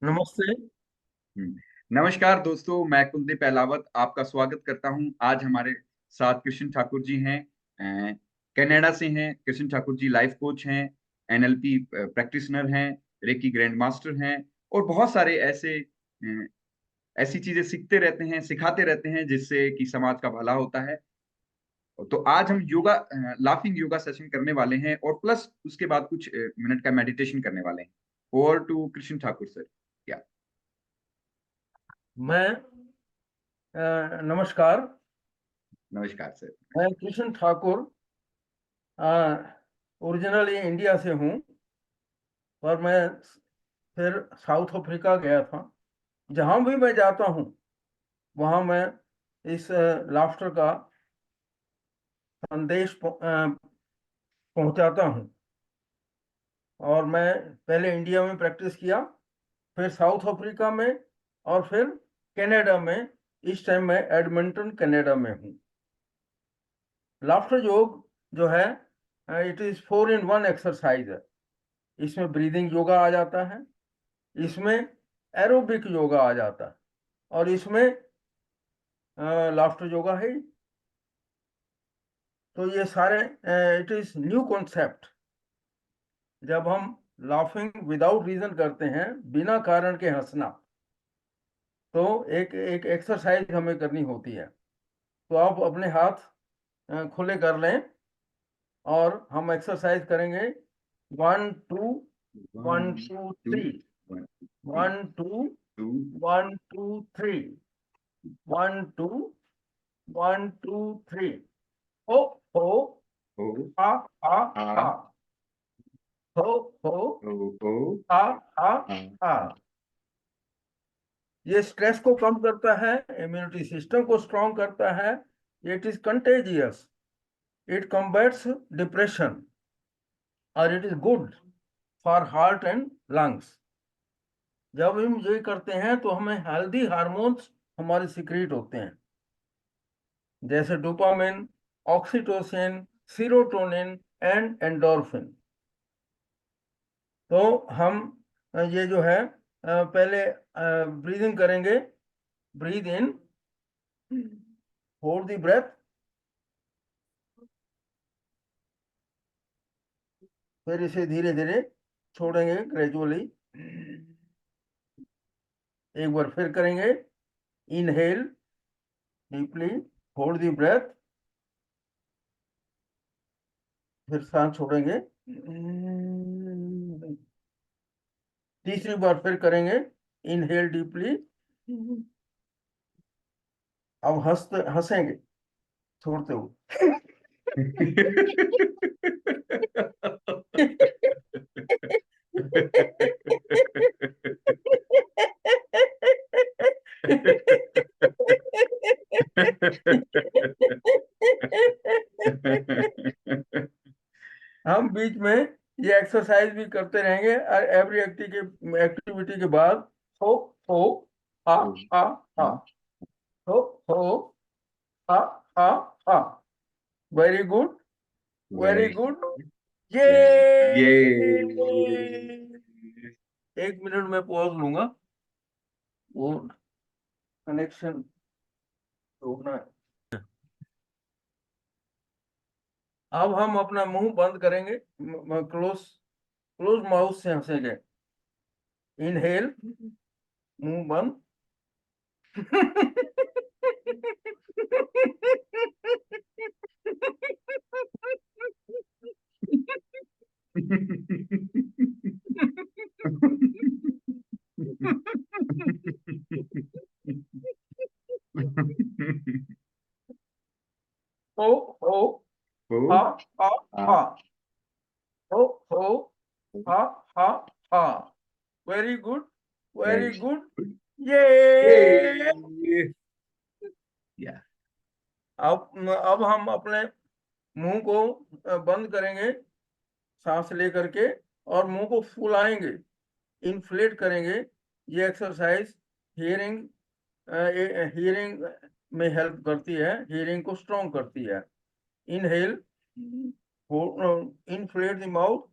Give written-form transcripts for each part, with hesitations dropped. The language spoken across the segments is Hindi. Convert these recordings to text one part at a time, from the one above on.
नमस्ते। नमस्कार दोस्तों, मैं कुलदीप अहलावत आपका स्वागत करता हूं। आज हमारे साथ कृष्ण ठाकुर जी हैं। कनाडा से हैं। कृष्ण ठाकुर जी लाइफ कोच हैं, एनएलपी प्रैक्टिशनर हैं, रेकी ग्रैंड मास्टर हैं और बहुत सारे ऐसी चीजें सीखते रहते हैं, सिखाते रहते हैं जिससे कि समाज का भला होता है। तो आज हम योगा लाफिंग योगा सेशन करने वाले हैं और प्लस उसके बाद कुछ मिनट का मेडिटेशन करने वाले हैं। Over to Krishna Thakur sir. क्या? मैं नमस्कार। नमस्कार सर। मैं कृष्ण ठाकुर ओरिजिनली इंडिया से हूँ, पर मैं फिर साउथ अफ्रीका गया था। जहाँ भी मैं जाता हूँ वहाँ मैं इस लाफ्टर का संदेश पहुँचाता हूँ। और मैं पहले इंडिया में प्रैक्टिस किया, फिर साउथ अफ्रीका में, और फिर कनाडा में। इस टाइम मैं एडमंटन कनाडा में हूँ। लाफ्टर योग जो है, इट इज 4 in 1 एक्सरसाइज है। इसमें ब्रीदिंग योगा आ जाता है, इसमें एरोबिक योगा आ जाता है, और इसमें लाफ्टर योगा है। तो ये सारे इट इज न्यू कॉन्सेप्ट। जब हम लाफिंग विदाउट रीजन करते हैं, बिना कारण के हंसना, तो एक एक एक्सरसाइज हमें करनी होती है। तो आप अपने हाथ खुले कर लें और हम एक्सरसाइज करेंगे। 1 2 1 One, 2 two, 3, one, three, 1 2 two, 1 2 3, 1 2 1 2 3। हो हो, oh, हा हा हा, ah, हो हो, oh, oh, हा हा ah. हा। ये स्ट्रेस को कम करता है, इम्यूनिटी सिस्टम को स्ट्रांग करता है। It is contagious, it combats depression, और it is good for heart and lungs. जब हम ये करते हैं तो हमें हेल्दी हार्मोन्स हमारे सिक्रीट होते हैं, जैसे dopamine, oxytocin, serotonin and endorphin. तो हम ये जो है पहले ब्रीदिंग करेंगे। Breathe in, hold the breath, फिर इसे धीरे धीरे छोड़ेंगे ग्रेजुअली। एक बार फिर करेंगे। Inhale deeply, hold the breath, फिर सांस छोड़ेंगे। तीसरी बार फिर करेंगे। इनहेल डीपली, अब हंसेंगे छोड़ते हुए। हम बीच में ये एक्सरसाइज भी करते रहेंगे, और एवरी एक्टिविटी के बाद हो हो, हा हा हा, हो हो, हा हा हा। Very good, very Very, good. ये very, yay! 1 मिनट में पॉज लूंगा, वो कनेक्शन ढूंढना है। अब हम अपना मुंह बंद करेंगे, क्लोज क्लोज माउथ से हंसेंगे। इनहेल, मुंह बंद। हो हो, हा Oh, हा ah, हा, हो हो, हा हा हा। Very good, very very good. good. ये Yay! Yeah. अब हम अपने मुंह को बंद करेंगे, सांस ले करके, और मुंह को फुलाएंगे, इन्फ्लेट करेंगे। ये एक्सरसाइज हियरिंग हियरिंग में हेल्प करती है, हियरिंग को स्ट्रॉन्ग करती है। इनहेल, इन्फ्लेट द माउथ,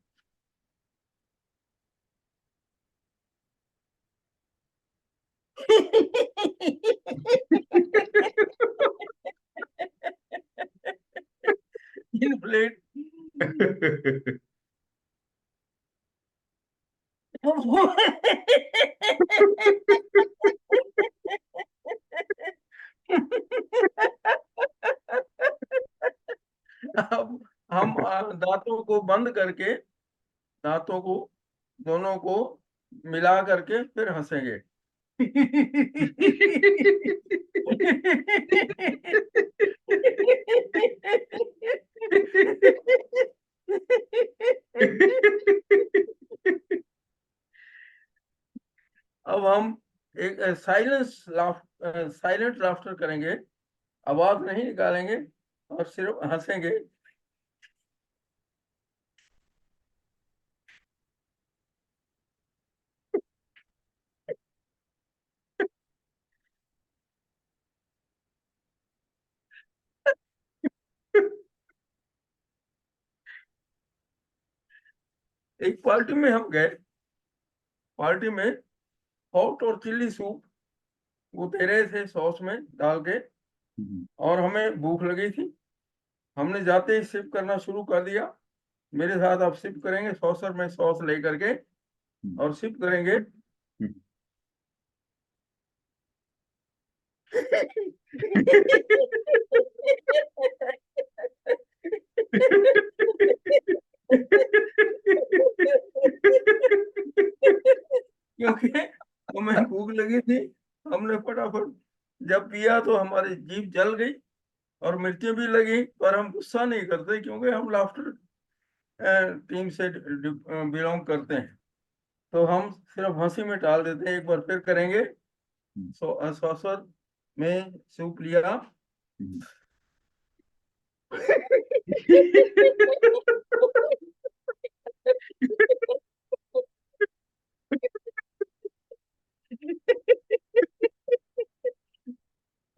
अब हम दांतों को बंद करके, दांतों को दोनों को मिला करके फिर हंसेंगे। अब हम एक साइलेंट लाफ्टर करेंगे, आवाज नहीं निकालेंगे और सिर्फ हंसेंगे। एक पार्टी में हम गए, पार्टी में हॉट और चिल्ली सूप वो दे रहे थे सॉस में डाल के, और हमें भूख लगी थी। हमने जाते ही सिप करना शुरू कर दिया। मेरे साथ आप सिप करेंगे, सॉसर में सॉस लेकर के और सिप करेंगे। क्योंकि हमें भूख लगी थी, हमने फटाफट जब पिया तो हमारी जीभ जल गई और मिर्चें भी लगी, पर हम गुस्सा नहीं करते क्योंकि हम लाफ्टर टीम से बिलोंग करते हैं। तो हम सिर्फ हंसी में टाल देते हैं। एक बार फिर करेंगे। सॉसर में सूप लिया।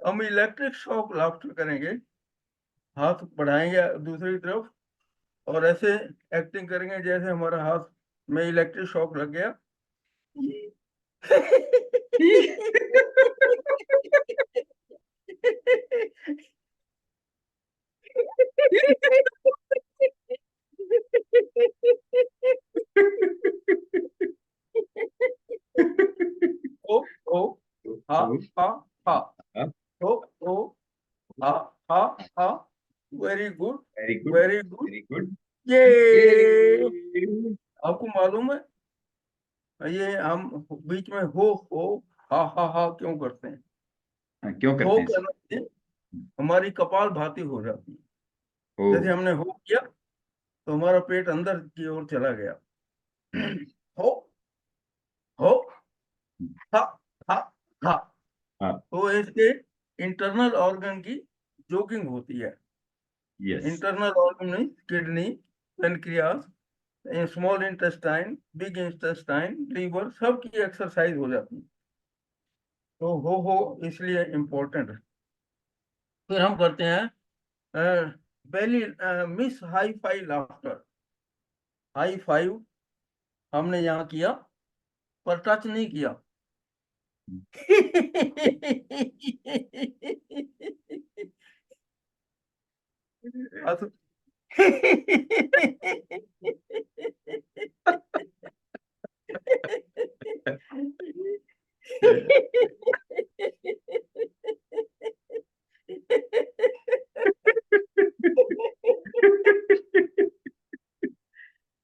हम इलेक्ट्रिक शॉक लाफ्टर करेंगे, हाथ बढ़ाएंगे दूसरी तरफ और ऐसे एक्टिंग करेंगे जैसे हमारा हाथ में इलेक्ट्रिक शॉक लग गया। ओ ओ हा हा हा, ओ ओ हा हा हा। Very good, very good, very good. Very good. ये आपको मालूम है, ये हम बीच में हो हा क्यों करते हैं? क्यों हो करते हैं करने से हमारी कपाल भाती हो जाती है। ओ जैसे हमने हो किया तो हमारा पेट अंदर की ओर चला गया। हो हो हा हा हा। हाँ, तो इससे इंटरनल ऑर्गन की जोकिंग होती है। यस। इंटरनल ऑर्गन में kidney, pancreas, small intestine, big intestine, liver, सब की एक्सरसाइज हो जाती है। तो हो इसलिए इम्पोर्टेंट है। फिर हम करते हैं belly miss high five laughter. High five हमने यहाँ किया पर टच नहीं किया। हंस-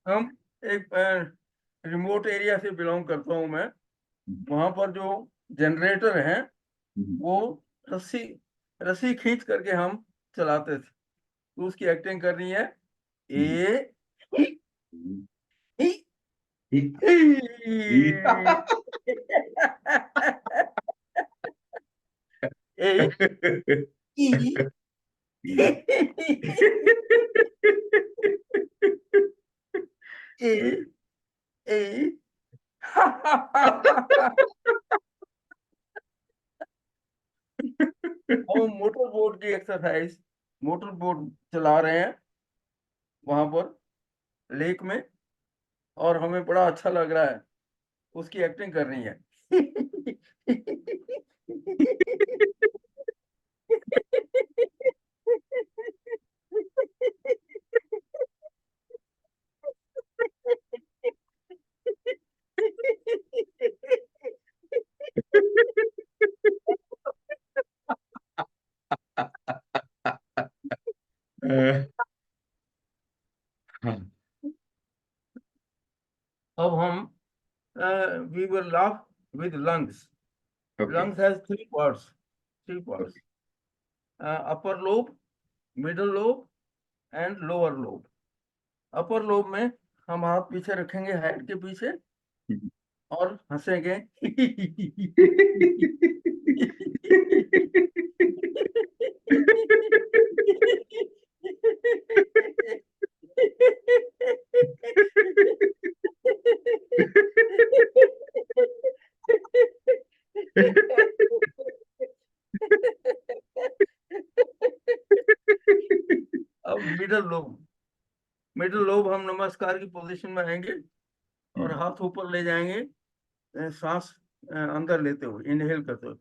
हम एक रिमोट एरिया से बिलोंग करता हूँ मैं। वहां पर जो जनरेटर है वो रस्सी रस्सी खींच करके हम चलाते थे। तो उसकी एक्टिंग करनी है। ए ई, ई, ए ई, ए ए। हम मोटर बोट की एक्सरसाइज, मोटर बोट चला रहे हैं वहां पर लेक में, और हमें बड़ा अच्छा लग रहा है। उसकी एक्टिंग करनी है। हाँ, अब हम we will laugh with lungs. Okay. Lungs has three parts, upper lobe, middle lobe and lower lobe. Upper lobe में हम हाथ पीछे रखेंगे हेड के पीछे और हंसेंगे. अब मिडिल लोब हम नमस्कार की पोजीशन में आएंगे और हाथ ऊपर ले जाएंगे, सांस अंदर लेते हुए, इनहेल करते हुए.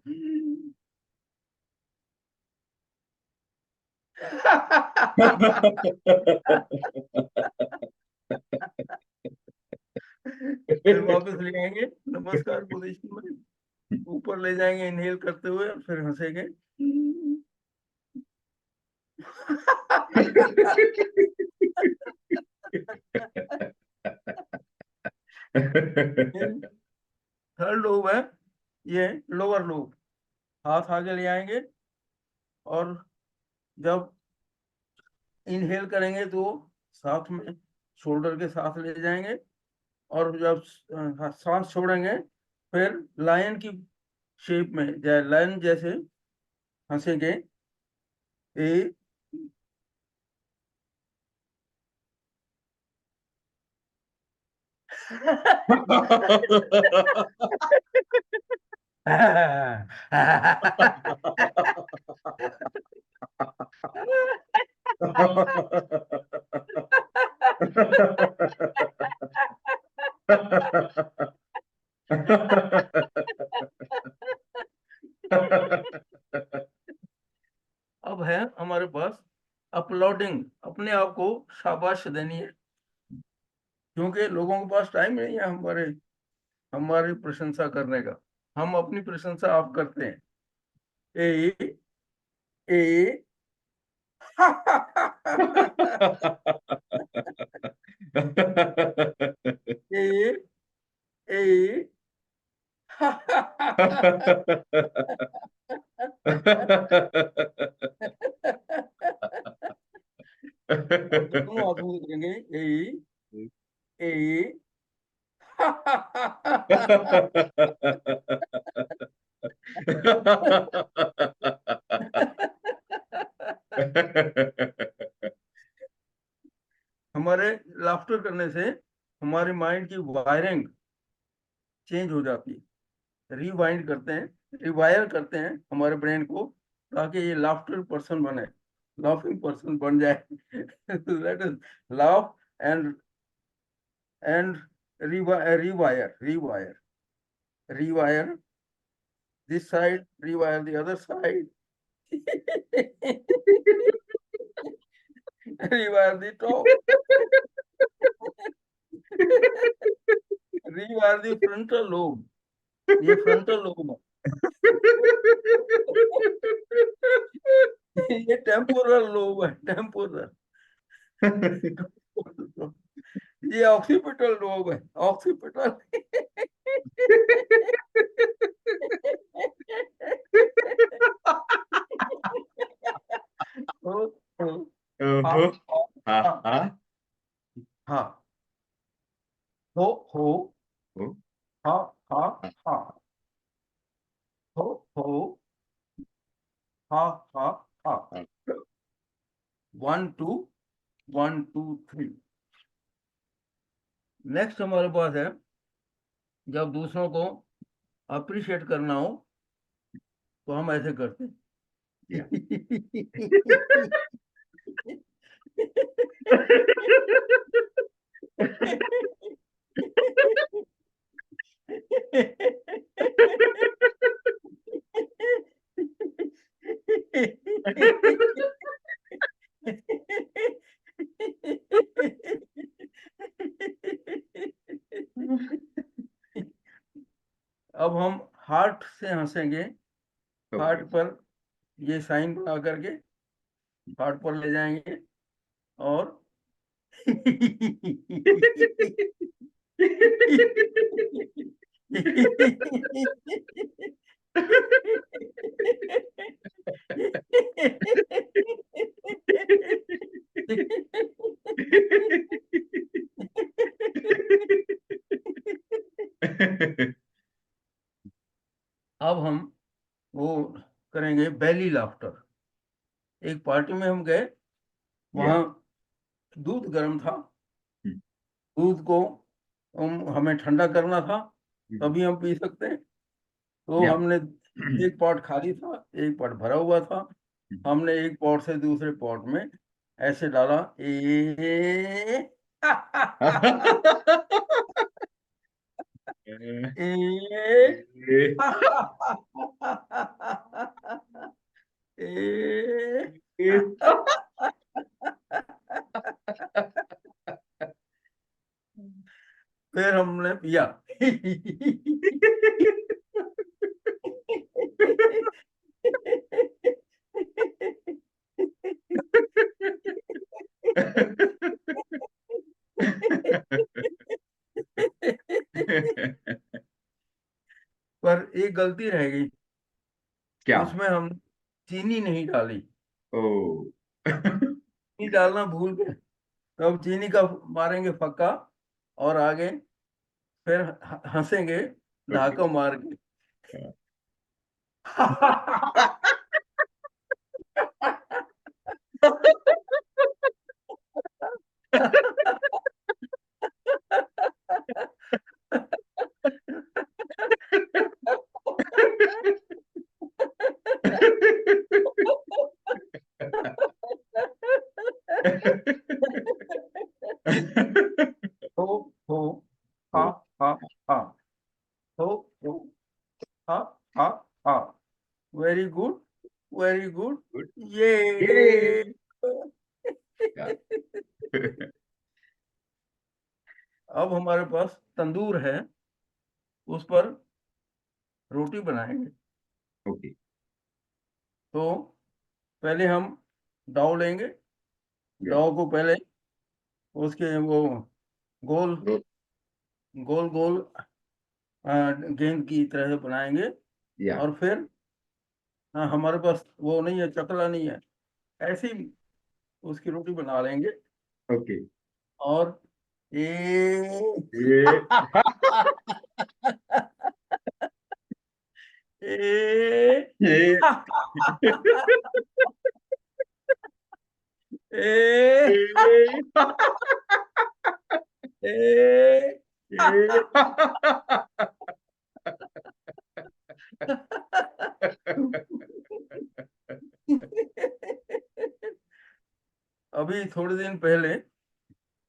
फिर वापस ले आएंगे नमस्कार पोजीशन में, ऊपर ले जाएंगे इनहेल करते हुए, फिर हंसेंगे. थर्ड लोब है ये, लोअर लोब. हाथ आगे ले आएंगे और जब इनहेल करेंगे तो साथ में शोल्डर के साथ ले जाएंगे, और जब सांस छोड़ेंगे फिर लायन की शेप में, लायन जैसे हंसेंगे. ए अब है हमारे पास अपलोडिंग. अपने आप को शाबाश देनी है, क्योंकि लोगों के पास टाइम नहीं है हमारी प्रशंसा करने का. हम अपनी प्रशंसा आप करते हैं. ए ए ए ए अब दोनों हाथों से करेंगे. ए ए हमारे लाफ्टर करने से हमारे माइंड की वायरिंग चेंज हो जाती है. रिवायर करते हैं हमारे ब्रेन को, ताकि ये लाफ्टर पर्सन बने, लाफिंग पर्सन बन जाए. Let us laugh and and rewire this side, rewire the other side. Rewire the top. Rewire the frontal lobe. ये फ्रंटल लोब है. ये टेम्पोरल लोब है, टेम्पोरल. ये ऑक्सीपिटल लोब है, ऑक्सीपिटल. ओहो, हाँ हाँ हाँ, हाँ. हो हो ओ, हाँ हाँ हाँ, हाँ. हो हाँ हाँ हाँ. हाँ. 1 2 1 2 3. नेक्स्ट हमारे पास है, जब दूसरों को अप्रिशिएट करना हो तो हम ऐसे करते हैं. या. अब हम हार्ट से हंसेंगे. ओके. हार्ट पर ये साइन बना करके हार्ट पर ले जाएंगे और अब हम वो करेंगे बेली लाफ्टर। एक पार्टी में हम गए, या वहां दूध गर्म था। दूध को हमें ठंडा करना था, तभी हम पी सकते हैं। तो या हमने एक पॉट खाली था, एक पॉट भरा हुआ था। हमने एक पॉट से दूसरे पॉट में ऐसे डाला, ए ए फिर हमने पिया। पर एक गलती रह गई, क्या? उसमें हम चीनी नहीं डाली। ओ चीनी डालना भूल गए, तो अब चीनी का मारेंगे फक्का, और आगे फिर हंसेंगे ओके। ढाका मार के। हो हो हा हा हा हो हो हा हा हा। Very good, very good. Good. ये अब हमारे पास तंदूर है, उस पर रोटी बनाएंगे। ओके। तो पहले हम डो लेंगे। डो को पहले उसके वो गोल गोल गोल गेंद की तरह बनाएंगे। या और फिर हमारे पास वो नहीं है, चकला नहीं है, ऐसी उसकी रोटी बना लेंगे। ओके। और ए ये ए ये ए ए अभी थोड़े दिन पहले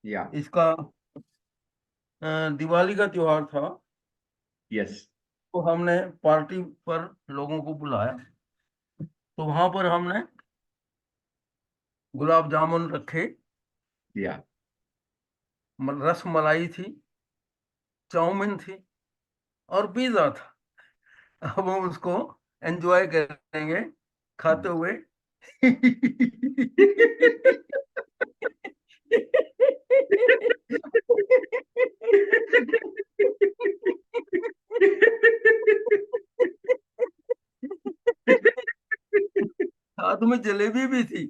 या इसका दिवाली का त्योहार था। यस तो हमने पार्टी पर लोगों को बुलाया, तो वहां पर हमने गुलाब जामुन रखे, या रस मलाई थी, चाउमीन थी, और पिज्जा था। अब हम उसको एंजॉय करेंगे खाते हुए। साथ में जलेबी भी थी।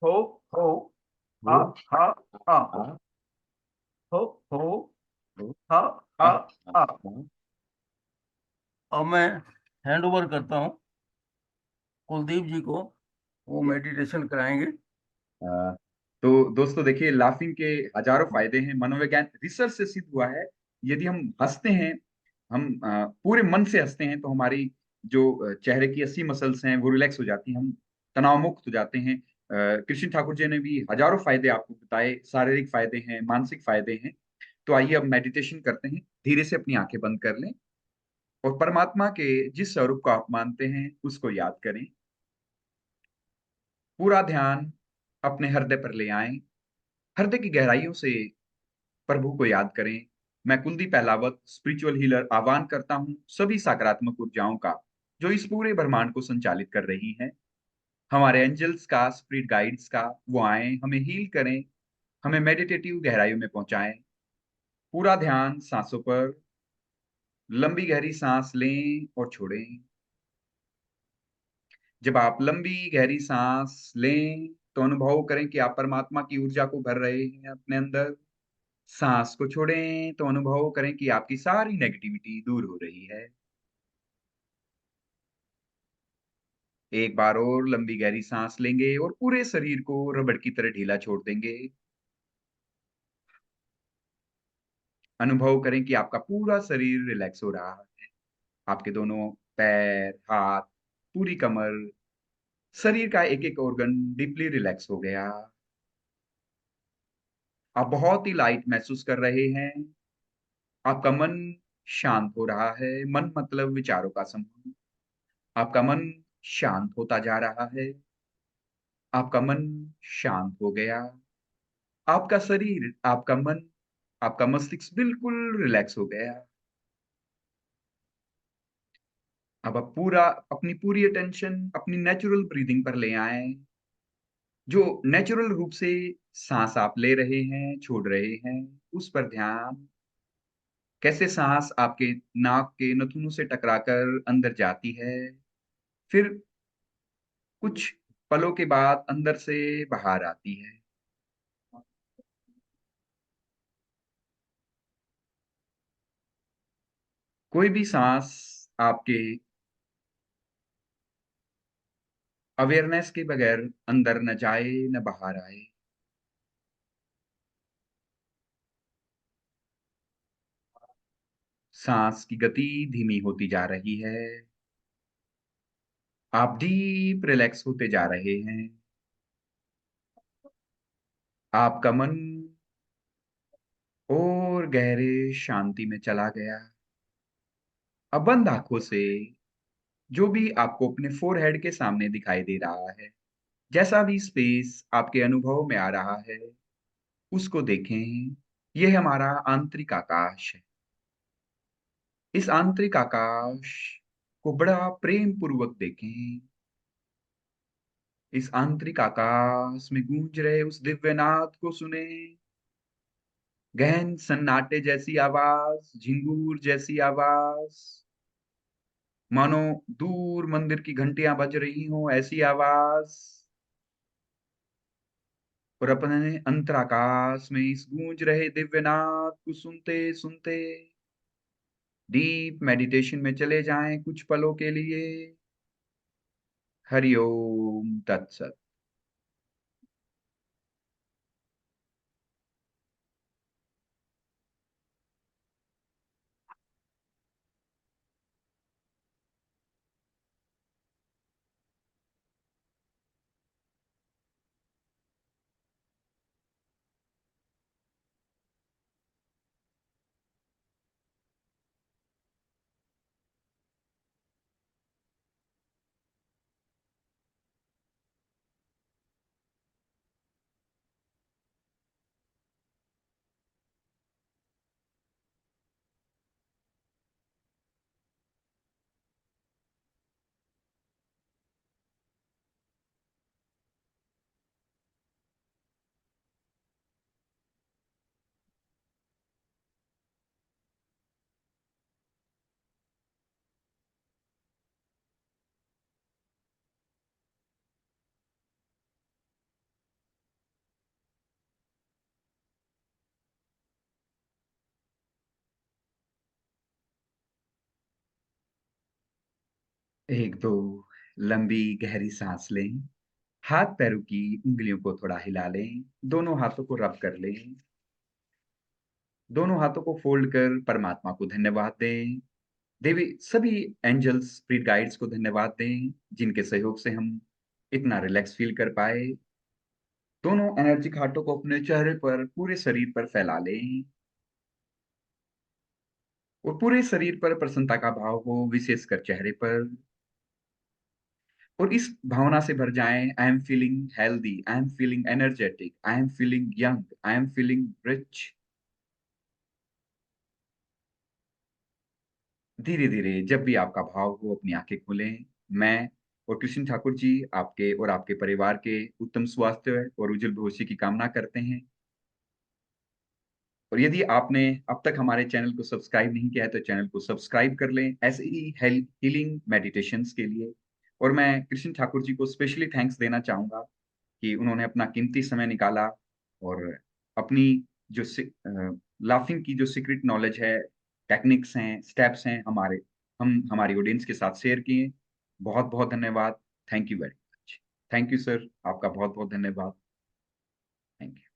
हो हो हा हा हा हो हो हा हा हा। अब मैं हैंड ओवर करता हूँ कुलदीप जी को, वो मेडिटेशन कराएंगे। अ, तो दोस्तों देखिए, लाफिंग के हजारों फायदे हैं। मनोविज्ञान रिसर्च से सिद्ध हुआ है, यदि हम हंसते हैं, हम पूरे मन से हंसते हैं, तो हमारी जो चेहरे की 80 मसल्स हैं वो रिलैक्स हो जाती हैं, हम तनाव मुक्त हो जाते हैं। कृष्ण ठाकुर जी ने भी हजारों फायदे आपको बताए, शारीरिक फायदे हैं, मानसिक फायदे हैं। तो आइए अब मेडिटेशन करते हैं। धीरे से अपनी आंखें बंद कर लें और परमात्मा के जिस स्वरूप को आप मानते हैं उसको याद करें। पूरा ध्यान अपने हृदय पर ले आएं। हृदय की गहराइयों से प्रभु को याद करें। मैं कुलदीप अहलावत स्पिरिचुअल हीलर आह्वान करता हूं सभी सकारात्मक ऊर्जाओं का जो इस पूरे ब्रह्मांड को संचालित कर रही हैं, हमारे एंजल्स का, स्पिरिट गाइड्स का, वो आए हमें हील करें, हमें मेडिटेटिव गहराइयों में पहुंचाएं। पूरा ध्यान सांसों पर। लंबी गहरी सांस लें और छोड़ें। जब आप लंबी गहरी सांस लें तो अनुभव करें कि आप परमात्मा की ऊर्जा को भर रहे हैं अपने अंदर। सांस को छोड़ें तो अनुभव करें कि आपकी सारी नेगेटिविटी दूर हो रही है। एक बार और लंबी गहरी सांस लेंगे और पूरे शरीर को रबड़ की तरह ढीला छोड़ देंगे। अनुभव करें कि आपका पूरा शरीर रिलैक्स हो रहा है। आपके दोनों पैर, हाथ, पूरी कमर, शरीर का एक एक ऑर्गन डीपली रिलैक्स हो गया। आप बहुत ही लाइट महसूस कर रहे हैं। आपका मन शांत हो रहा है। मन मतलब विचारों का समूह। आपका मन शांत होता जा रहा है। आपका मन शांत हो गया। आपका शरीर, आपका मन, आपका मस्तिष्क बिल्कुल रिलैक्स हो गया। अब आप पूरा अपनी पूरी अटेंशन अपनी नेचुरल ब्रीदिंग पर ले आए। जो नेचुरल रूप से सांस आप ले रहे हैं, छोड़ रहे हैं, उस पर ध्यान। कैसे सांस आपके नाक के नथुनों से टकराकर अंदर जाती है, फिर कुछ पलों के बाद अंदर से बाहर आती है। कोई भी सांस आपके अवेयरनेस के बगैर अंदर न जाए न बाहर आए। सांस की गति धीमी होती जा रही है। आप डीप रिलैक्स होते जा रहे हैं। आपका मन और गहरे शांति में चला गया। अब बंद आंखों से जो भी आपको अपने फोरहेड के सामने दिखाई दे रहा है, जैसा भी स्पेस आपके अनुभव में आ रहा है, उसको देखें। यह हमारा आंतरिक आकाश है। इस आंतरिक आकाश को बड़ा प्रेम पूर्वक देखें। इस आंतरिक आकाश में गूंज रहे उस दिव्य नाद को सुने। गहन सन्नाटे जैसी आवाज, झिंगूर जैसी आवाज, मानो दूर मंदिर की घंटियां बज रही हों ऐसी आवाज। और अपने अंतराकाश में इस गूंज रहे दिव्य नाद को सुनते सुनते डीप मेडिटेशन में चले जाएं कुछ पलों के लिए। हरिओम तत्सत। एक दो लंबी गहरी सांस लें। हाथ पैरों की उंगलियों को थोड़ा हिला लें। दोनों हाथों को रब कर लें। दोनों हाथों को फोल्ड कर परमात्मा को धन्यवाद दें। देवी सभी एंजल्स, स्पिरिट गाइड्स को धन्यवाद दें जिनके सहयोग से हम इतना रिलैक्स फील कर पाए। दोनों एनर्जिक हाथों को अपने चेहरे पर, पूरे शरीर पर फैला लें और पूरे शरीर पर प्रसन्नता का भाव हो, विशेषकर चेहरे पर। और इस भावना से भर जाएं, I am feeling healthy, I am feeling energetic, I am feeling young, I am feeling rich. धीरे धीरे जब भी आपका भाव हो अपनी आंखें खोलें। मैं और कृष्ण ठाकुर जी आपके और आपके परिवार के उत्तम स्वास्थ्य और उज्जवल भविष्य की कामना करते हैं। और यदि आपने अब तक हमारे चैनल को सब्सक्राइब नहीं किया है तो चैनल को सब्सक्राइब कर लें ऐसे ही हीलिंग मेडिटेशंस के लिए। और मैं कृष्ण ठाकुर जी को स्पेशली थैंक्स देना चाहूंगा कि उन्होंने अपना कीमती समय निकाला और अपनी जो लाफिंग की जो सीक्रेट नॉलेज है, टेक्निक्स हैं, स्टेप्स हैं, हम हमारी ऑडियंस के साथ शेयर किए। बहुत बहुत धन्यवाद। Thank you very much. Thank you sir, आपका बहुत बहुत धन्यवाद। Thank you.